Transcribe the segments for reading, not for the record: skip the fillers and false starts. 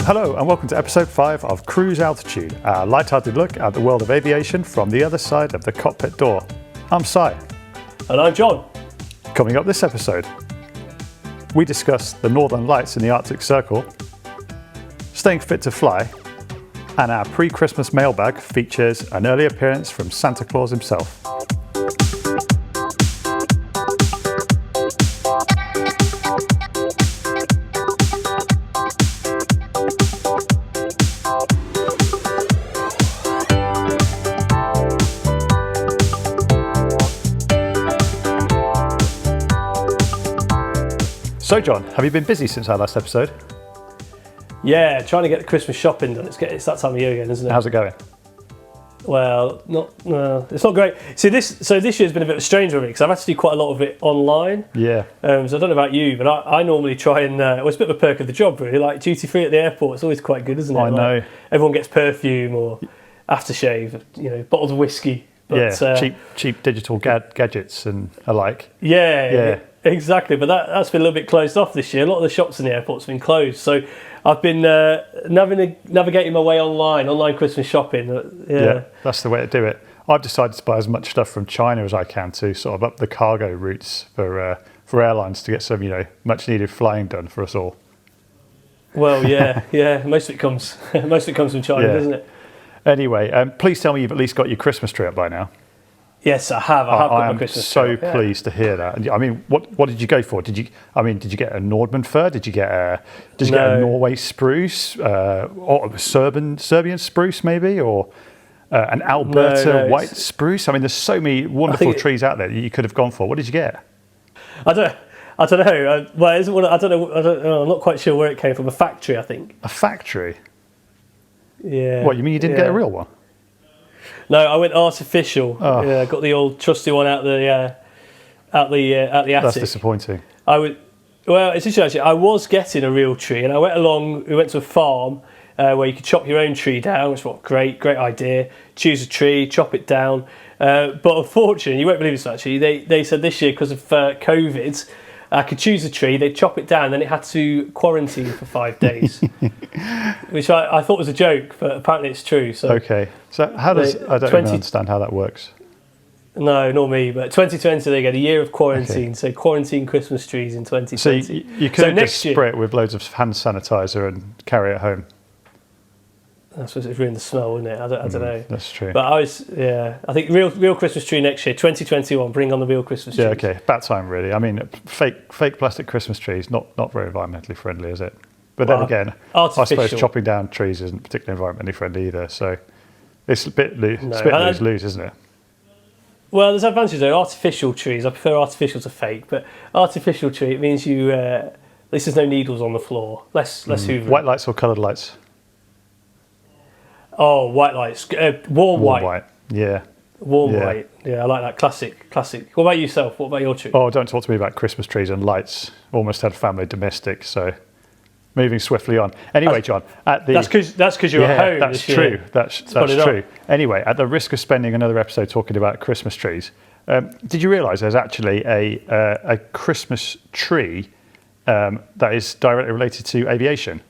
Hello and welcome to episode 5 of Cruise Altitude, a light-hearted look at the world of aviation from the other side of the cockpit door. I'm Si. And I'm John. Coming up this episode, we discuss the Northern Lights in the Arctic Circle, staying fit to fly, and our pre-Christmas mailbag features an early appearance from Santa Claus himself. So John, have you been busy since our last episode? Yeah, trying to get the Christmas shopping done. It's that time of year again, isn't it? How's it going? Well, it's not great. See, this year's been a bit of a strange one because I've had to do quite a lot of it online. Yeah. So I don't know about you, but I normally try and well, it's a bit of a perk of the job, really. Like duty free at the airport, it's always quite good, isn't it? I know. Like, everyone gets perfume or aftershave, bottles of whiskey. But, cheap digital gadgets and alike. Yeah. Exactly, but that's been a little bit closed off this year. A lot of the shops in the airport's been closed, so I've been navigating my way online Christmas shopping. Yeah, that's the way to do it. I've decided to buy as much stuff from China as I can to sort of up the cargo routes for airlines to get some much needed flying done for us all. Well, yeah. Most of it comes from China, doesn't it? Anyway, please tell me you've at least got your Christmas tree up by now. Yes, I have. I have got my Christmas tree. I'm so pleased to hear that. I mean, what did you go for? Did you get a Nordman fir? Did you get a Norway spruce, or a Serbian spruce maybe, or an Alberta white spruce? I mean, there's so many wonderful trees out there that you could have gone for. What did you get? I don't know. I don't know. I'm not quite sure where it came from. A factory, I think. A factory? Yeah. What, you mean you didn't get a real one? No, I went artificial. Oh. Yeah, I got the old trusty one out the attic. That's disappointing. It's interesting actually. I was getting a real tree, and we went to a farm where you could chop your own tree down, which was great idea. Choose a tree, chop it down. But unfortunately, you won't believe this actually. They said this year because of COVID, I could choose a tree, they'd chop it down, then it had to quarantine for 5 days, which I thought was a joke, but apparently it's true. So okay, so I don't even understand how that works. No, not me, but 2020 they get a year of quarantine, so quarantine Christmas trees in 2020. So you could just spray it with loads of hand sanitizer and carry it home. I suppose it's ruined the smell, wouldn't it? I don't know. That's true. But I think real Christmas tree next year, 2021. Bring on the real Christmas tree. Yeah, okay, about time really. I mean, fake plastic Christmas trees, not very environmentally friendly, is it? But then again, artificial. I suppose chopping down trees isn't particularly environmentally friendly either. So it's a bit lose, isn't it? Well, there's advantages though. Artificial trees, I prefer artificial to fake. But artificial tree, it means you at least there's no needles on the floor. Less hoovering. White lights or coloured lights? Oh, white lights. Warm white. Yeah. Warm white. Yeah, I like that. Classic. What about yourself? What about your tree? Oh, don't talk to me about Christmas trees and lights. Almost had family domestic, so moving swiftly on. Anyway, John, that's because you're at home. That's true. That's true. Anyway, at the risk of spending another episode talking about Christmas trees, did you realise there's actually a Christmas tree that is directly related to aviation?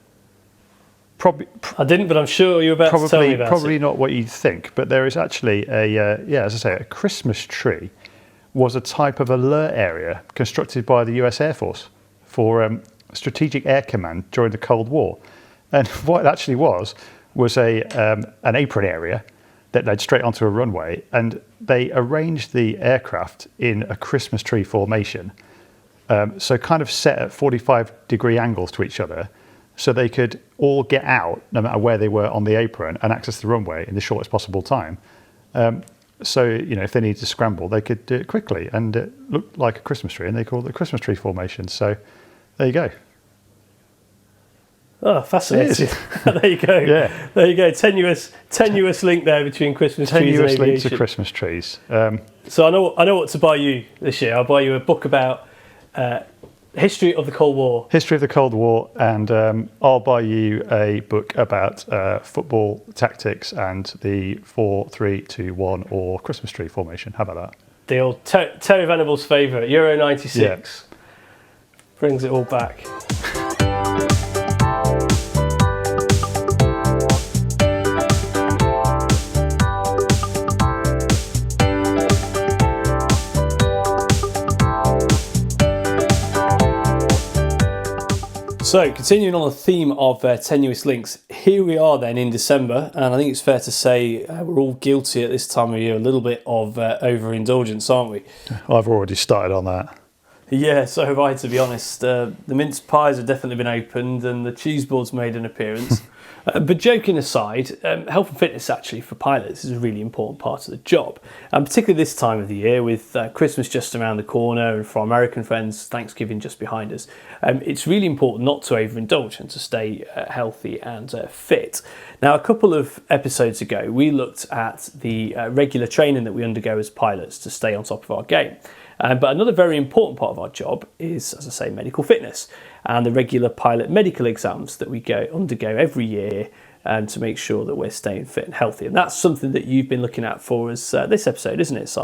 I didn't, but I'm sure you're about to tell me about it. Probably not what you think, but there is actually as I say, a Christmas tree was a type of alert area constructed by the US Air Force for Strategic Air Command during the Cold War. And what it actually was an apron area that led straight onto a runway, and they arranged the aircraft in a Christmas tree formation, so kind of set at 45-degree angles to each other, so they could all get out, no matter where they were on the apron, and access the runway in the shortest possible time. So, if they needed to scramble, they could do it quickly, and it looked like a Christmas tree, and they called it the Christmas tree formation. So, there you go. Oh, fascinating. There you go. Yeah. There you go. Tenuous link there between Christmas trees and aviation. Tenuous link to Christmas trees. So I know what to buy you this year. I'll buy you a book about history of the Cold War. History of the Cold War, and I'll buy you a book about football tactics and the 4-3-2-1 or Christmas tree formation. How about that? The old Terry Venable's favourite, Euro 96. Yeah. Brings it all back. So, continuing on the theme of tenuous links, here we are then in December, and I think it's fair to say we're all guilty at this time of year a little bit of overindulgence, aren't we? I've already started on that. Yeah, so have I, to be honest. The mince pies have definitely been opened and the cheese board's made an appearance. But joking aside, health and fitness actually for pilots is a really important part of the job. And particularly this time of the year with Christmas just around the corner and for our American friends, Thanksgiving just behind us. It's really important not to overindulge and to stay healthy and fit. Now, a couple of episodes ago, we looked at the regular training that we undergo as pilots to stay on top of our game. But another very important part of our job is, as I say, medical fitness and the regular pilot medical exams that we undergo every year to make sure that we're staying fit and healthy. And that's something that you've been looking at for us this episode, isn't it, Si?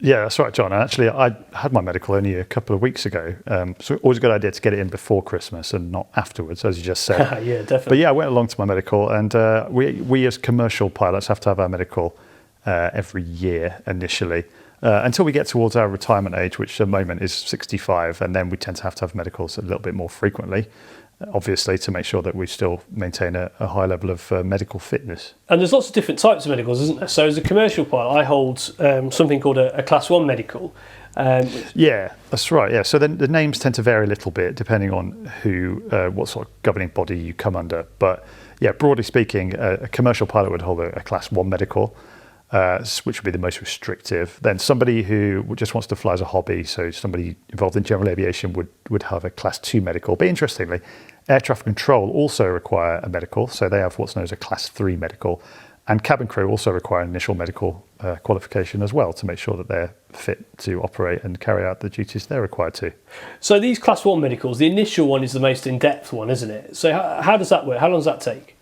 Yeah, that's right, John. Actually, I had my medical only a couple of weeks ago. So always a good idea to get it in before Christmas and not afterwards, as you just said. Yeah, definitely. But yeah, I went along to my medical, and we as commercial pilots have to have our medical every year initially. Until we get towards our retirement age, which at the moment is 65, and then we tend to have medicals a little bit more frequently, obviously, to make sure that we still maintain a high level of medical fitness. And there's lots of different types of medicals, isn't there? So as a commercial pilot, I hold something called a Class 1 medical. Yeah, that's right. Yeah, so then the names tend to vary a little bit depending on what sort of governing body you come under. But yeah, broadly speaking, a commercial pilot would hold a Class 1 medical. Which would be the most restrictive. Then somebody who just wants to fly as a hobby, so somebody involved in general aviation would have a Class 2 medical. But interestingly, air traffic control also require a medical, so they have what's known as a Class 3 medical. And cabin crew also require an initial medical qualification as well to make sure that they're fit to operate and carry out the duties they're required to. So these Class 1 medicals, the initial one is the most in-depth one, isn't it? So how does that work? How long does that take?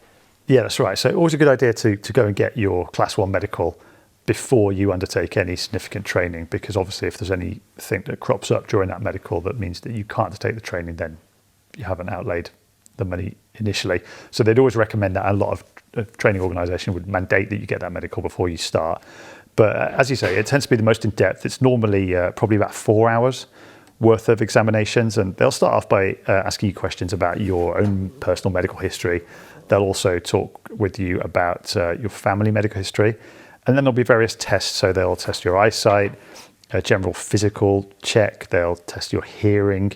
Yeah, that's right. So always a good idea to go and get your Class 1 medical before you undertake any significant training, because obviously if there's anything that crops up during that medical that means that you can't undertake the training, then you haven't outlaid the money initially. So they'd always recommend that. A lot of training organisation would mandate that you get that medical before you start. But as you say, it tends to be the most in-depth. It's normally probably about 4 hours worth of examinations, and they'll start off by asking you questions about your own personal medical history. They'll also talk with you about your family medical history. And then there'll be various tests. So they'll test your eyesight, a general physical check. They'll test your hearing.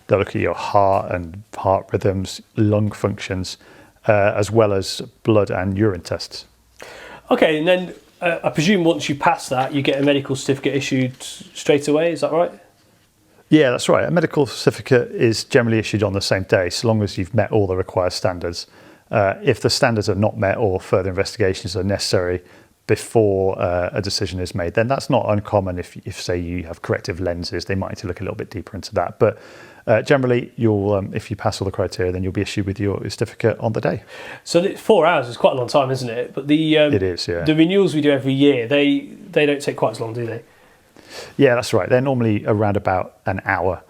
They'll look at your heart and heart rhythms, lung functions, as well as blood and urine tests. Okay, and then I presume once you pass that, you get a medical certificate issued straight away. Is that right? Yeah, that's right. A medical certificate is generally issued on the same day, so long as you've met all the required standards. If the standards are not met or further investigations are necessary before a decision is made, then that's not uncommon. If say you have corrective lenses, they might need to look a little bit deeper into that. But generally, you'll if you pass all the criteria, then you'll be issued with your certificate on the day. So 4 hours is quite a long time, isn't it? But it is, yeah. The renewals we do every year, they don't take quite as long, do they? Yeah, that's right. They're normally around about an hour.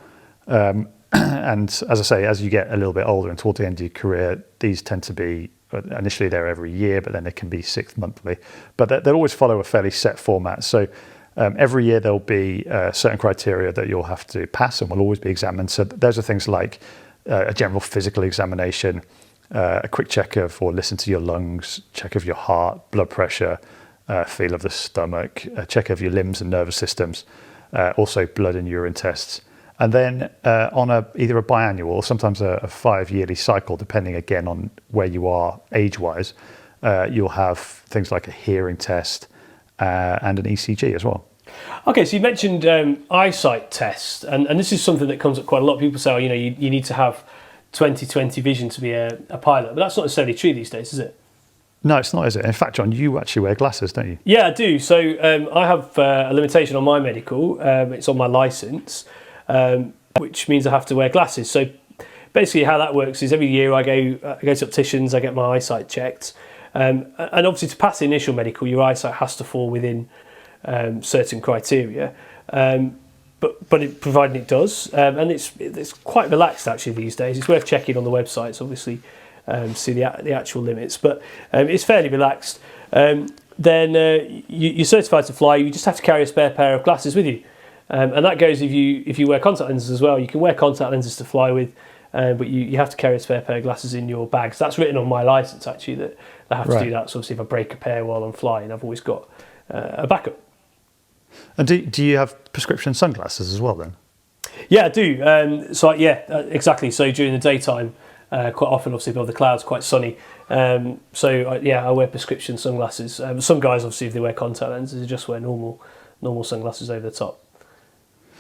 And as I say, as you get a little bit older and towards the end of your career, these tend to be, initially they're every year, but then they can be 6 monthly. But they'll always follow a fairly set format. So every year there'll be certain criteria that you'll have to pass and will always be examined. So those are things like a general physical examination, a quick check of or listen to your lungs, check of your heart, blood pressure, feel of the stomach, a check of your limbs and nervous systems, also blood and urine tests. And then on either a biannual or sometimes a 5-yearly cycle, depending again on where you are age-wise, you'll have things like a hearing test and an ECG as well. Okay, so you mentioned eyesight tests, and this is something that comes up quite a lot. People say, you need to have 20/20 vision to be a pilot, but that's not necessarily true these days, is it? No, it's not, is it? In fact, John, you actually wear glasses, don't you? Yeah, I do. So I have a limitation on my medical. It's on my licence, which means I have to wear glasses. So basically how that works is every year I go to opticians, I get my eyesight checked. And obviously to pass the initial medical, your eyesight has to fall within certain criteria. But providing it does, and it's quite relaxed actually these days. It's worth checking on the websites, obviously, see the actual limits. But it's fairly relaxed. Then you're certified to fly. You just have to carry a spare pair of glasses with you, and that goes if you wear contact lenses as well. You can wear contact lenses to fly with. but you have to carry a spare pair of glasses in your bag. So that's written on my license actually, that I have to do that. So obviously if I break a pair while I'm flying, I've always got a backup. And do you have prescription sunglasses as well then? Yeah, I do. Exactly. So during the daytime, quite often, obviously, above the clouds, quite sunny. I wear prescription sunglasses. Some guys, obviously, if they wear contact lenses, they just wear normal sunglasses over the top.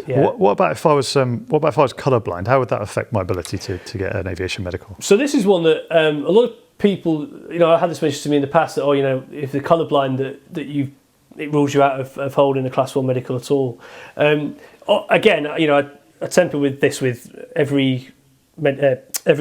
Yeah. What about if I was colourblind? How would that affect my ability to get an aviation medical? So this is one that a lot of people, I had this mentioned to me in the past that, if they're colourblind, it rules you out of holding a Class 1 medical at all. Again, I temper with this with every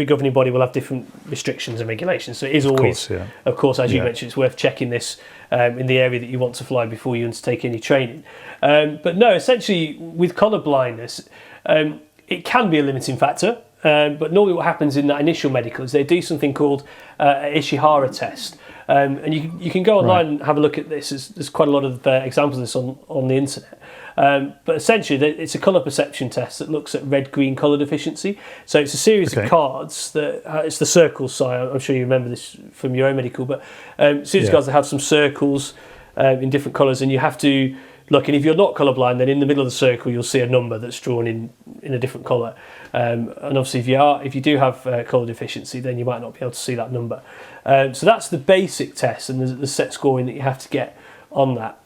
governing body will have different restrictions and regulations. So it is always, of course, as you mentioned, it's worth checking this in the area that you want to fly before you undertake any training. But no, essentially with colour blindness, it can be a limiting factor. But normally what happens in that initial medical is they do something called an Ishihara test. And you can go online and have a look at this. There's quite a lot of examples of this on the internet. But essentially, it's a colour perception test that looks at red-green colour deficiency. So it's a series of cards that it's the circles. So I'm sure you remember this from your own medical. But series of cards that have some circles in different colours, and you have to look. And if you're not colourblind, then in the middle of the circle you'll see a number that's drawn in a different colour. And obviously, if you do have colour deficiency, then you might not be able to see that number. So that's the basic test, and there's the set scoring that you have to get on that.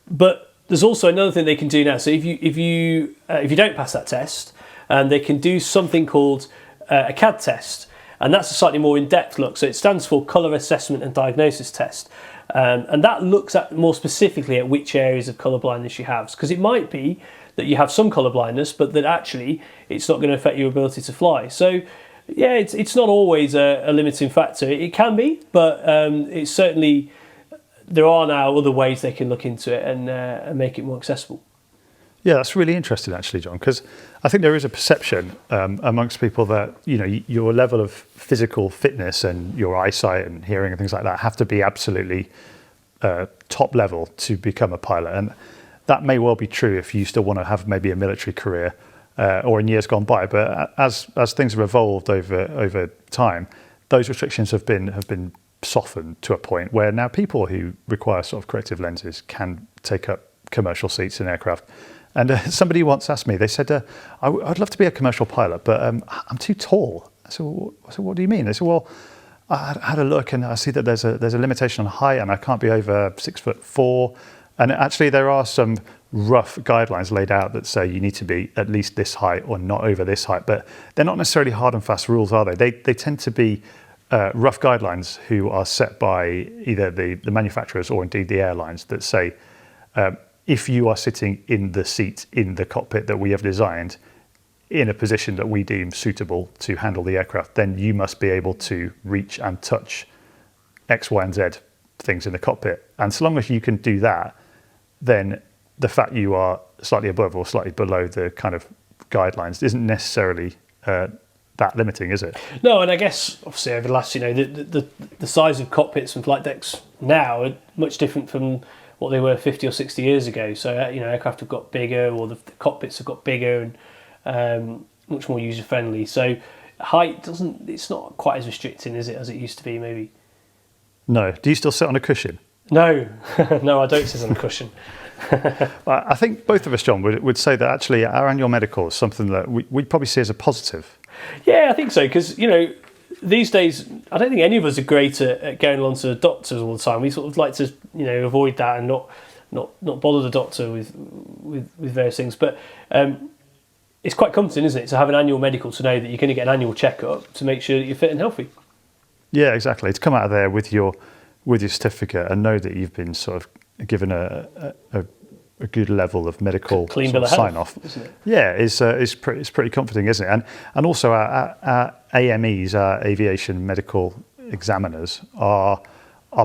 But there's also another thing they can do now. So if you don't pass that test, they can do something called a CAD test, and that's a slightly more in-depth look. So it stands for Colour Assessment and Diagnosis Test, and that looks at more specifically at which areas of colour blindness you have. Because it might be that you have some colour blindness, but that actually it's not going to affect your ability to fly. So yeah, it's not always a limiting factor. It can be, but it's certainly. There are now other ways they can look into it and make it more accessible. Yeah, that's really interesting, actually, John, because I think there is a perception amongst people that your level of physical fitness and your eyesight and hearing and things like that have to be absolutely top level to become a pilot, and that may well be true if you still want to have maybe a military career or in years gone by. But as things have evolved over time, those restrictions have been softened to a point where now people who require sort of corrective lenses can take up commercial seats in aircraft. And somebody once asked me, they said, I'd love to be a commercial pilot, but I'm too tall. I said, what do you mean? They said, well, I had a look and I see that there's a limitation on height and I can't be over 6'4". And actually there are some rough guidelines laid out that say you need to be at least this height or not over this height, but they're not necessarily hard and fast rules, are they? They tend to be rough guidelines who are set by either the manufacturers or indeed the airlines that say if you are sitting in the seat in the cockpit that we have designed in a position that we deem suitable to handle the aircraft, then you must be able to reach and touch X, Y, and Z things in the cockpit. And so long as you can do that, then the fact you are slightly above or slightly below the kind of guidelines isn't necessarily that limiting, is it? No, and I guess obviously over the last, the size of cockpits and flight decks now are much different from what they were 50 or 60 years ago. So aircraft have got bigger, or the cockpits have got bigger and much more user friendly. So height it's not quite as restricting, is it, as it used to be maybe? No. Do you still sit on a cushion? No, no, I don't sit on a cushion. I think both of us, John, would say that actually our annual medical is something that we'd probably see as a positive. Yeah, I think so, because these days I don't think any of us are great at going along to the doctors all the time. We sort of like to avoid that and not bother the doctor with various things. But it's quite comforting, isn't it, to have an annual medical, to know that you're going to get an annual checkup to make sure that you're fit and healthy. Yeah, exactly. To come out of there with your certificate and know that you've been sort of given a good level of medical clean sort of sign off, isn't it? Yeah, it's pretty comforting, isn't it? And also our AMEs, our aviation medical examiners, are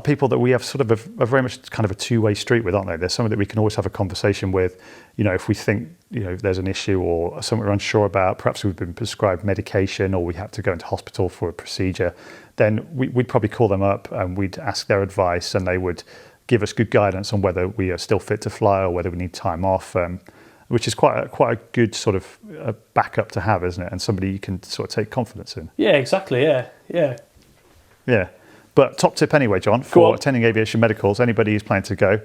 people that we have sort of a very much kind of a two-way street with, aren't they? They're somebody that we can always have a conversation with. If we think there's an issue or something we're unsure about, perhaps we've been prescribed medication or we have to go into hospital for a procedure, then we'd probably call them up and we'd ask their advice, and they would give us good guidance on whether we are still fit to fly or whether we need time off. which is quite a good sort of backup to have, isn't it? And somebody you can sort of take confidence in. Yeah, exactly. Yeah. But top tip anyway, John, for attending aviation medicals, anybody who's planning to go,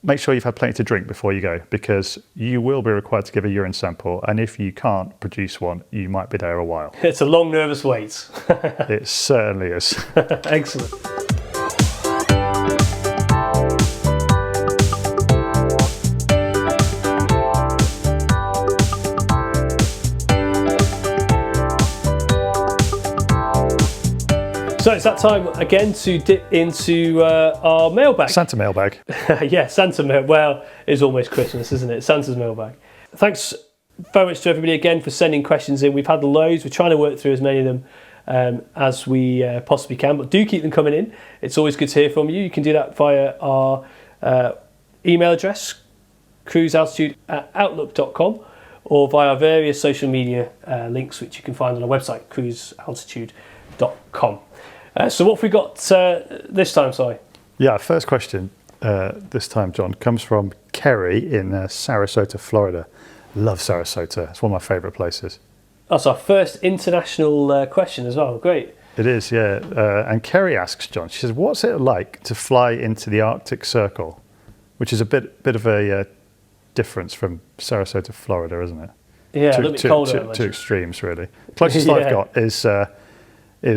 make sure you've had plenty to drink before you go, because you will be required to give a urine sample, and if you can't produce one, you might be there a while. It's a long, nervous wait. It certainly is. Excellent. So it's that time again to dip into our mailbag. Santa mailbag. Yeah, Santa mailbag. Well, it's almost Christmas, isn't it? Santa's mailbag. Thanks very much to everybody again for sending questions in. We've had loads. We're trying to work through as many of them as we possibly can, but do keep them coming in. It's always good to hear from you. You can do that via our email address, cruisealtitude@outlook.com, or via various social media links which you can find on our website, cruisealtitude.com. So what have we got this time, Si? Yeah, first question this time, John, comes from Kerry in Sarasota, Florida. Love Sarasota. It's one of my favourite places. That's our first international question as well. Great. It is, yeah. And Kerry asks, John, she says, what's it like to fly into the Arctic Circle? Which is a bit of a difference from Sarasota, Florida, isn't it? Yeah, a little bit colder. Two extremes, really. Closest I've got is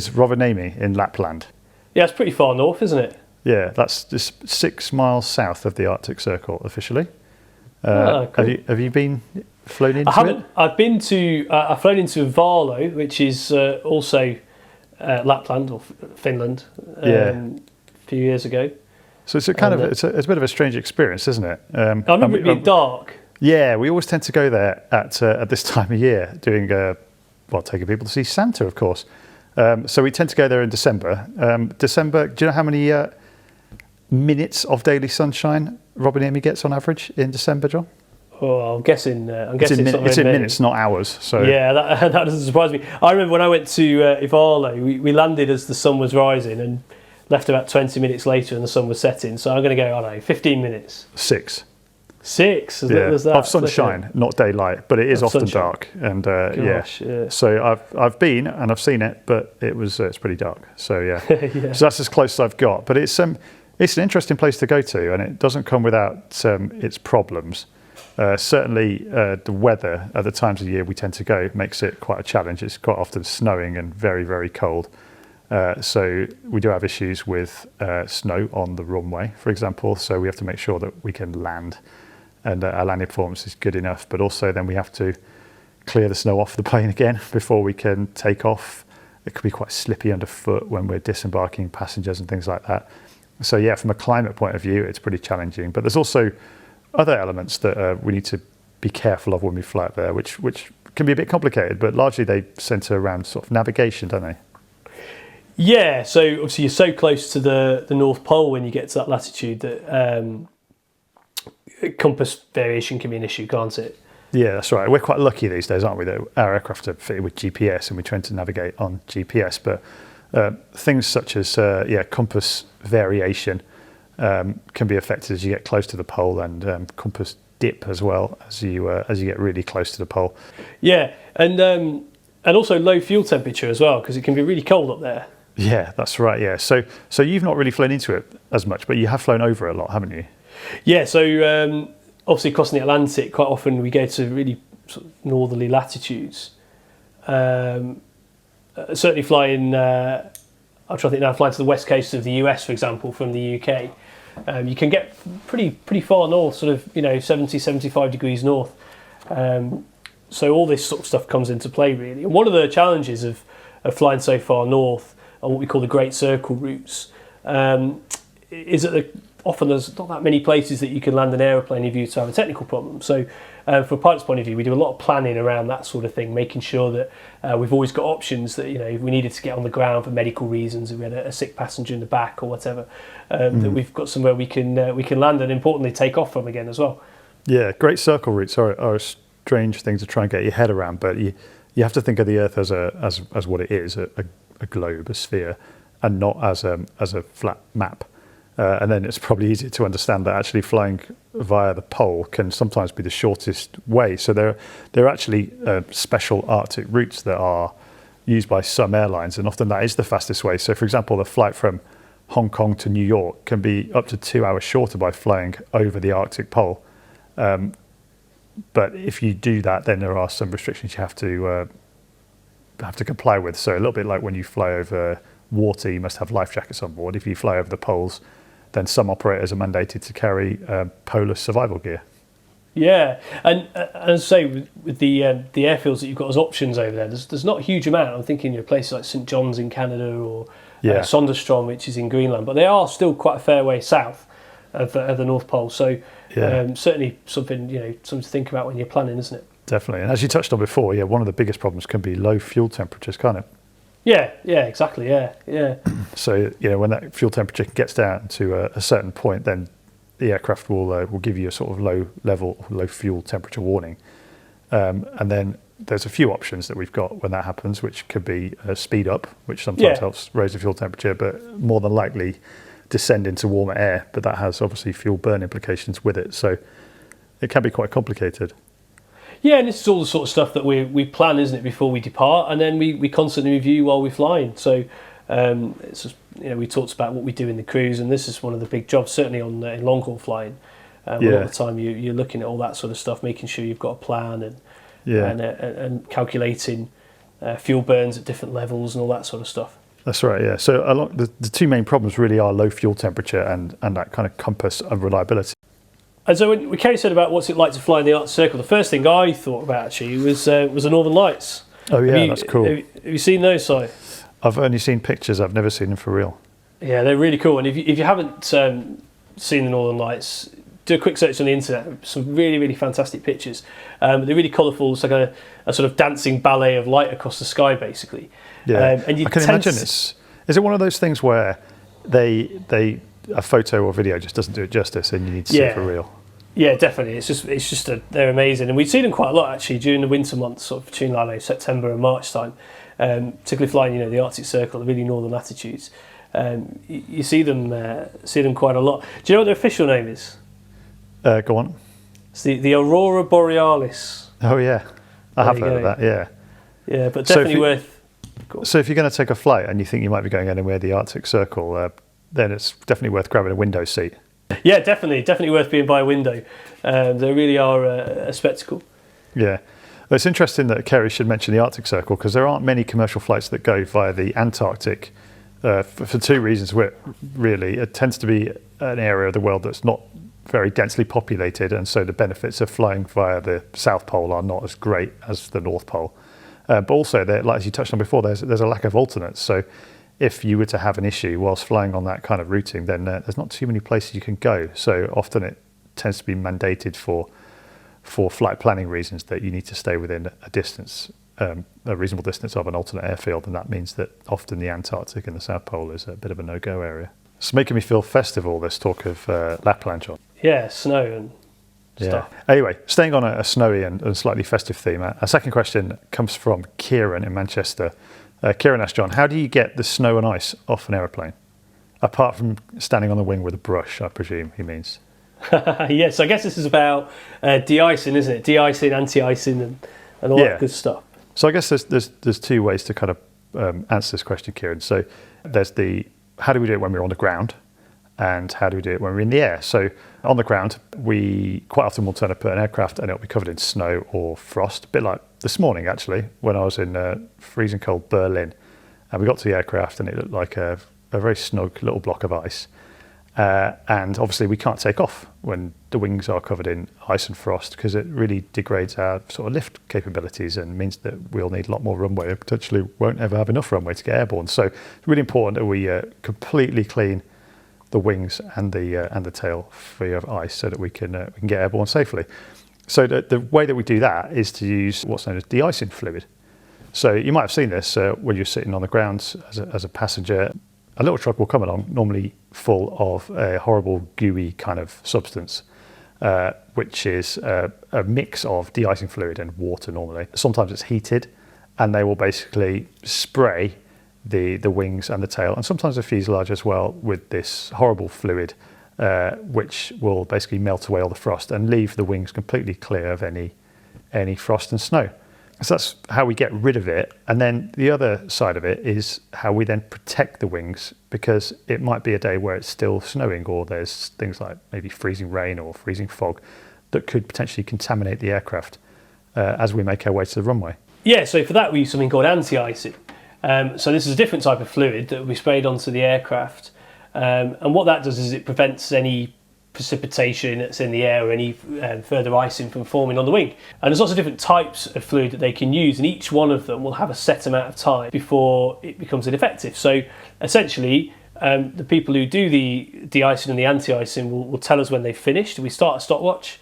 Rovaniemi in Lapland. Yeah, it's pretty far north, isn't it? Yeah, that's just 6 miles south of the Arctic Circle officially. Cool. Have you flown into it? I've been to. I've flown into Valo, which is also Lapland or Finland. A few years ago. So it's it's a bit of a strange experience, isn't it? I remember it being dark. Yeah, we always tend to go there at this time of year, doing taking people to see Santa, of course. So we tend to go there in December. December. Do you know how many minutes of daily sunshine Rovaniemi gets on average in December, John? Oh, I'm guessing. It's in minutes, not hours. So yeah, that doesn't surprise me. I remember when I went to Ivalo, we landed as the sun was rising and left about 20 minutes later, and the sun was setting. So I'm going to go, I don't know, 15 minutes. 6. 6. There's that. Of sunshine, not daylight, but it is often sunshine. Dark. And yeah. So I've been and I've seen it, but it's pretty dark. So yeah. So that's as close as I've got. But it's an interesting place to go to, and it doesn't come without its problems. Certainly, the weather at the times of the year we tend to go makes it quite a challenge. It's quite often snowing and very, very cold. So we do have issues with snow on the runway, for example. So we have to make sure that we can land, and our landing performance is good enough. But also then we have to clear the snow off the plane again before we can take off. It could be quite slippy underfoot when we're disembarking passengers and things like that. So yeah, from a climate point of view, it's pretty challenging. But there's also other elements that we need to be careful of when we fly up there, which can be a bit complicated, but largely they centre around sort of navigation, don't they? Yeah, so obviously you're so close to the North Pole when you get to that latitude that compass variation can be an issue, can't it? Yeah, that's right. We're quite lucky these days, aren't we, that our aircraft are fitted with GPS and we tend to navigate on GPS, but things such as compass variation can be affected as you get close to the pole, and compass dip as well as you get really close to the pole. Yeah, and also low fuel temperature as well, because it can be really cold up there. Yeah, that's right. Yeah, so you've not really flown into it as much, but you have flown over it a lot, haven't you? Yeah, so obviously crossing the Atlantic, quite often we go to really sort of northerly latitudes. Certainly flying. I'm trying to think now. Flying to the west coast of the US, for example, from the UK. You can get pretty far north, sort of 70, 75 degrees north. So all this sort of stuff comes into play, really. And one of the challenges of flying so far north on what we call the Great Circle routes is that often there's not that many places that you can land an aeroplane if you to have a technical problem. So from a pilot's point of view, we do a lot of planning around that sort of thing, making sure that we've always got options that, if we needed to get on the ground for medical reasons, if we had a sick passenger in the back or whatever, that we've got somewhere we can land and importantly take off from again as well. Yeah, Great Circle routes are a strange thing to try and get your head around, but you have to think of the Earth as what it is, a globe, a sphere, and not as a flat map. And then it's probably easier to understand that actually flying via the pole can sometimes be the shortest way. So there are actually special Arctic routes that are used by some airlines, and often that is the fastest way. So for example, the flight from Hong Kong to New York can be up to 2 hours shorter by flying over the Arctic pole. But if you do that, then there are some restrictions you have to comply with. So a little bit like when you fly over water, you must have life jackets on board. If you fly over the poles, then some operators are mandated to carry polar survival gear. Yeah, and as I say, with the airfields that you've got as options over there, there's not a huge amount. I'm thinking places like St John's in Canada or Sonderstrom, which is in Greenland, but they are still quite a fair way south of the North Pole. So certainly something to think about when you're planning, isn't it? Definitely, and as you touched on before, one of the biggest problems can be low fuel temperatures, can't it? Yeah, exactly, yeah. So when that fuel temperature gets down to a certain point, then the aircraft will give you a sort of low fuel temperature warning, and then there's a few options that we've got when that happens, which could be speed up, which sometimes helps raise the fuel temperature, but more than likely descend into warmer air. But that has obviously fuel burn implications with it, so it can be quite complicated. Yeah, and this is all the sort of stuff that we plan, isn't it, before we depart, and then we constantly review while we're flying. So it's just, we talked about what we do in the cruise, and this is one of the big jobs, certainly on in long haul flying. A lot of the time you're looking at all that sort of stuff, making sure you've got a plan and calculating fuel burns at different levels and all that sort of stuff. That's right, yeah. So the two main problems really are low fuel temperature and that kind of compass unreliability. And so when Kerry said about what's it like to fly in the Arctic Circle, the first thing I thought about actually was the Northern Lights. Oh yeah, that's cool. Have you seen those, Si? I've only seen pictures. I've never seen them for real. Yeah, they're really cool. And if you haven't seen the Northern Lights, do a quick search on the internet. Some really, really fantastic pictures. They're really colourful. It's like a sort of dancing ballet of light across the sky, basically. Yeah, and I can imagine this. Is it one of those things where a photo or video just doesn't do it justice, and you need to see it for real? Yeah, definitely. They're amazing, and we see them quite a lot actually during the winter months, sort of between September and March time. Particularly flying, the Arctic Circle, the really northern latitudes. You see them quite a lot. Do you know what their official name is? Go on. It's the Aurora Borealis. Oh yeah, I have heard of that. Yeah. Yeah, but definitely worth. So if you're going to take a flight and you think you might be going anywhere the Arctic Circle, then it's definitely worth grabbing a window seat. Yeah, definitely worth being by a window. They really are a spectacle. Yeah. Well, it's interesting that Kerry should mention the Arctic Circle, because there aren't many commercial flights that go via the Antarctic for two reasons. Really, it tends to be an area of the world that's not very densely populated, and so the benefits of flying via the South Pole are not as great as the North Pole. But also, like as you touched on before, there's a lack of alternates. So if you were to have an issue whilst flying on that kind of routing, then there's not too many places you can go. So often it tends to be mandated for flight planning reasons that you need to stay within a reasonable distance of an alternate airfield, and that means that often the Antarctic and the South Pole is a bit of a no-go area. It's making me feel festive, all this talk of Lapland, John. Yeah, snow and stuff. Anyway, staying on a snowy and slightly festive theme, our second question comes from Kieran in Manchester. Kieran asked John, how do you get the snow and ice off an aeroplane? Apart from standing on the wing with a brush, I presume he means. Yes, I guess this is about de-icing, isn't it? De-icing, anti-icing, and all that good stuff. So I guess there's two ways to kind of answer this question, Kieran. So there's how do we do it when we're on the ground, and how do we do it when we're in the air? So on the ground, we quite often will turn up at an aircraft and it'll be covered in snow or frost, a bit like this morning actually, when I was in freezing cold Berlin, and we got to the aircraft and it looked like a very snug little block of ice. And obviously we can't take off when the wings are covered in ice and frost, because it really degrades our sort of lift capabilities and means that we'll need a lot more runway and potentially won't ever have enough runway to get airborne. So it's really important that we completely clean the wings and the tail free of ice so that we can get airborne safely. So the way that we do that is to use what's known as de-icing fluid. So you might have seen this when you're sitting on the ground as a passenger. A little truck will come along, normally full of a horrible gooey kind of substance, which is a mix of de-icing fluid and water normally. Sometimes it's heated, and they will basically spray the wings and the tail, and sometimes the fuselage as well, with this horrible fluid, which will basically melt away all the frost and leave the wings completely clear of any frost and snow. So that's how we get rid of it. And then the other side of it is how we then protect the wings, because it might be a day where it's still snowing, or there's things like maybe freezing rain or freezing fog that could potentially contaminate the aircraft as we make our way to the runway. Yeah, so for that we use something called anti-icing. So this is a different type of fluid that will be sprayed onto the aircraft. And what that does is it prevents any precipitation that's in the air or any further icing from forming on the wing. And there's lots of different types of fluid that they can use, and each one of them will have a set amount of time before it becomes ineffective. So essentially, the people who do the de-icing and the anti-icing will tell us when they've finished. We start a stopwatch,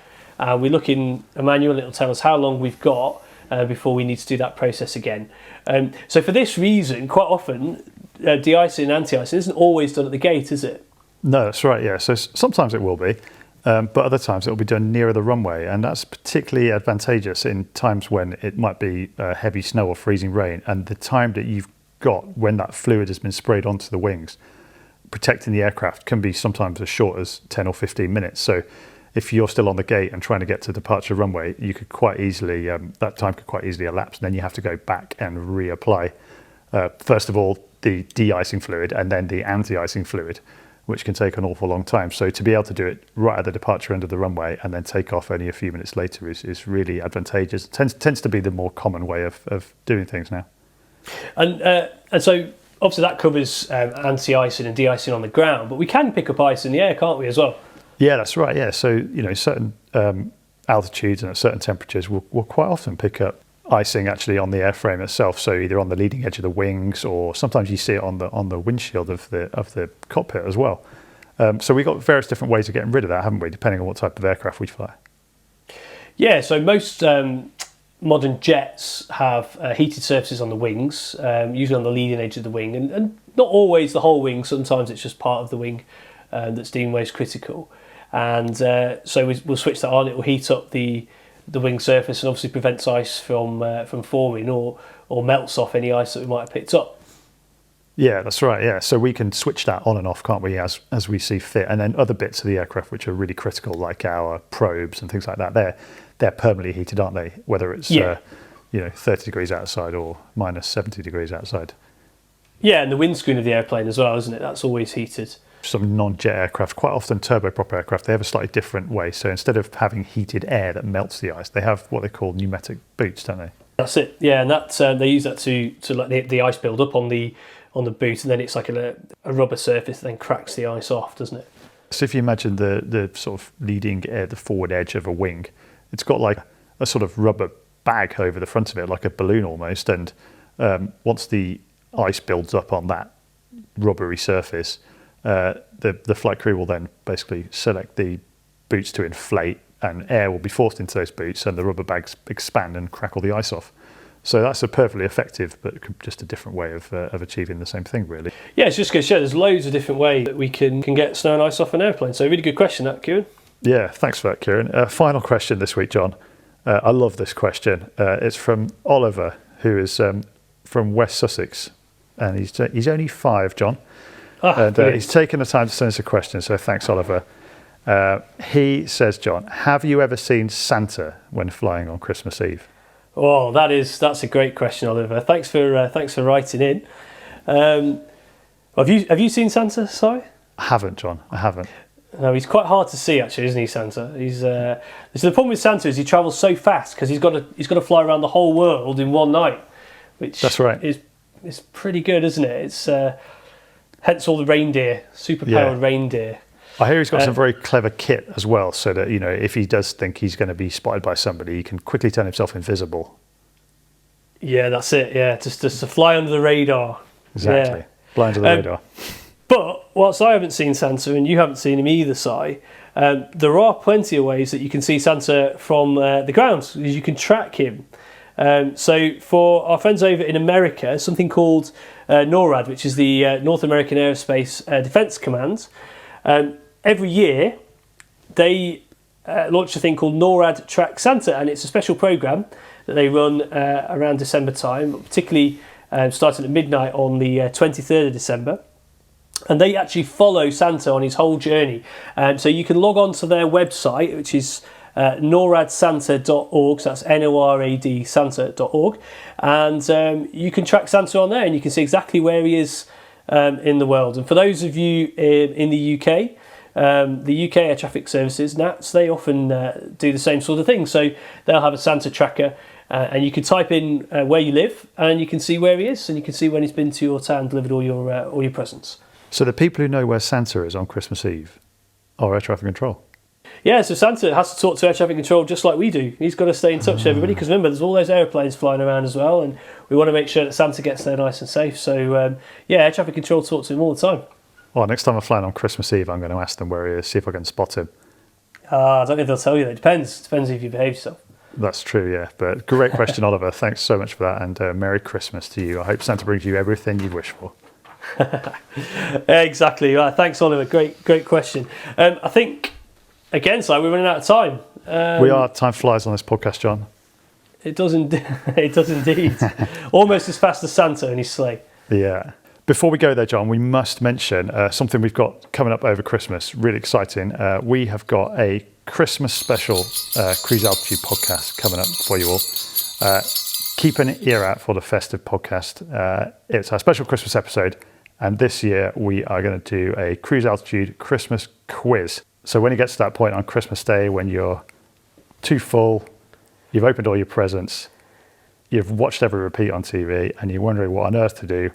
we look in a manual, and it'll tell us how long we've got before we need to do that process again. So for this reason, quite often, de-icing and anti-icing isn't always done at the gate, is it? No, that's right, yeah. So sometimes it will be, but other times it will be done nearer the runway, and that's particularly advantageous in times when it might be heavy snow or freezing rain, and the time that you've got when that fluid has been sprayed onto the wings, protecting the aircraft, can be sometimes as short as 10 or 15 minutes. So if you're still on the gate and trying to get to departure runway, you could quite easily, that time could quite easily elapse, and then you have to go back and reapply, first of all, the de-icing fluid and then the anti-icing fluid, which can take an awful long time. So to be able to do it right at the departure end of the runway and then take off only a few minutes later is really advantageous. It tends to be the more common way of doing things now. And so obviously that covers anti-icing and de-icing on the ground, but we can pick up ice in the air, can't we, as well? Yeah, that's right. Yeah, so certain altitudes and at certain temperatures, we'll quite often pick up icing actually on the airframe itself. So either on the leading edge of the wings, or sometimes you see it on the windshield of the cockpit as well. So we've got various different ways of getting rid of that, haven't we? Depending on what type of aircraft we fly. Yeah. So most modern jets have heated surfaces on the wings, usually on the leading edge of the wing, and not always the whole wing. Sometimes it's just part of the wing that's deemed most critical. And so we'll switch that on. It will heat up the wing surface and obviously prevents ice from forming or melts off any ice that we might have picked up. Yeah, that's right. Yeah, so we can switch that on and off, can't we, as we see fit. And then other bits of the aircraft which are really critical, like our probes and things like that, they're permanently heated, aren't they? Whether it's 30 degrees outside or minus 70 degrees outside. Yeah, and the windscreen of the airplane as well, isn't it? That's always heated. Some non-jet aircraft, quite often turboprop aircraft, they have a slightly different way. So instead of having heated air that melts the ice, they have what they call pneumatic boots, don't they? That's it. Yeah, and that they use that to let the ice build up on the boot, and then it's like a rubber surface that then cracks the ice off, doesn't it? So if you imagine the sort of leading air, the forward edge of a wing, it's got like a sort of rubber bag over the front of it, like a balloon almost. And once the ice builds up on that rubbery surface, the flight crew will then basically select the boots to inflate, and air will be forced into those boots, and the rubber bags expand and crack all the ice off. So that's a perfectly effective, but just a different way of achieving the same thing, really. Yeah, it's just going to show there's loads of different ways that we can get snow and ice off an airplane. So really good question, that, Kieran. Yeah, thanks for that, Kieran. Final question this week, John. I love this question. It's from Oliver, who is from West Sussex, and he's only 5, John. And he's taken the time to send us a question, so thanks, Oliver. He says, John, have you ever seen Santa when flying on Christmas Eve? Oh, that's a great question, Oliver. Thanks for writing in. Have you seen Santa, Si? I haven't, John. I haven't. No, he's quite hard to see, actually, isn't he, Santa? So the problem with Santa is he travels so fast because he's got to fly around the whole world in one night, which that's right. is pretty good, isn't it? It's hence all the reindeer, superpowered reindeer. I hear he's got some very clever kit as well, so that if he does think he's going to be spotted by somebody, he can quickly turn himself invisible. Yeah, that's it. Yeah, just to fly under the radar. Exactly, fly under the radar. But whilst I haven't seen Santa and you haven't seen him either, Si, there are plenty of ways that you can see Santa from the ground. You can track him. So for our friends over in America, something called NORAD, which is the North American Aerospace Defense Command, every year they launch a thing called NORAD Track Santa, and it's a special program that they run around December time, particularly starting at midnight on the 23rd of December. And they actually follow Santa on his whole journey. So you can log on to their website, which is noradsanta.org, so that's NORAD Santa.org, and you can track Santa on there and you can see exactly where he is in the world. And for those of you in the UK, the UK Air Traffic Services, NATS, they often do the same sort of thing. So they'll have a Santa tracker and you can type in where you live and you can see where he is and you can see when he's been to your town, delivered all your presents. So the people who know where Santa is on Christmas Eve are air traffic control. Yeah, so Santa has to talk to air traffic control just like we do. He's got to stay in touch with everybody because remember, there's all those aeroplanes flying around as well, and we want to make sure that Santa gets there nice and safe. So yeah, air traffic control talks to him all the time. Well, next time I'm flying on Christmas Eve, I'm going to ask them where he is, see if I can spot him. I don't know if they'll tell you. It depends if you behave yourself. That's true, yeah. But great question, Oliver. Thanks so much for that, and Merry Christmas to you. I hope Santa brings you everything you wish for. Exactly. Right. Thanks, Oliver. Great question. I think, again, Si, we're running out of time. We are. Time flies on this podcast, John. It does indeed. Almost as fast as Santa and his sleigh. Yeah. Before we go there, John, we must mention something we've got coming up over Christmas. Really exciting. We have got a Christmas special Cruise Altitude podcast coming up for you all. Keep an ear out for the festive podcast. It's our special Christmas episode. And this year we are going to do a Cruise Altitude Christmas quiz. So when it gets to that point on Christmas Day, when you're too full, you've opened all your presents, you've watched every repeat on TV, and you're wondering what on earth to do,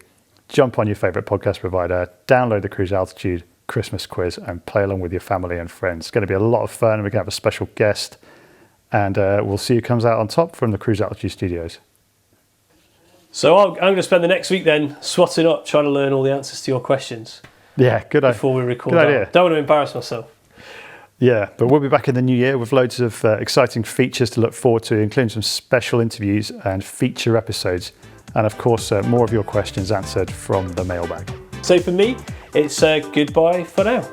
jump on your favourite podcast provider, download the Cruise Altitude Christmas quiz, and play along with your family and friends. It's going to be a lot of fun. We're going to have a special guest, and we'll see who comes out on top from the Cruise Altitude studios. So I'm going to spend the next week then swatting up, trying to learn all the answers to your questions. Yeah, good idea. Before we record good that. idea. Don't want to embarrass myself. Yeah, but we'll be back in the new year with loads of exciting features to look forward to, including some special interviews and feature episodes. And of course, more of your questions answered from the mailbag. So for me, it's goodbye for now.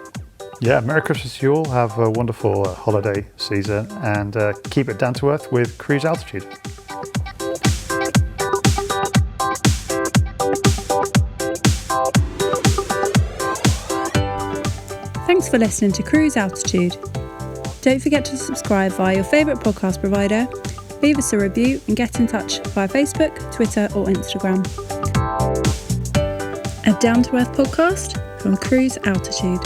Yeah, Merry Christmas to you all. Have a wonderful holiday season and keep it down to earth with Cruise Altitude. Thanks for listening to Cruise Altitude. Don't forget to subscribe via your favourite podcast provider, leave us a review and get in touch via Facebook, Twitter or Instagram. A down-to-earth podcast from Cruise Altitude.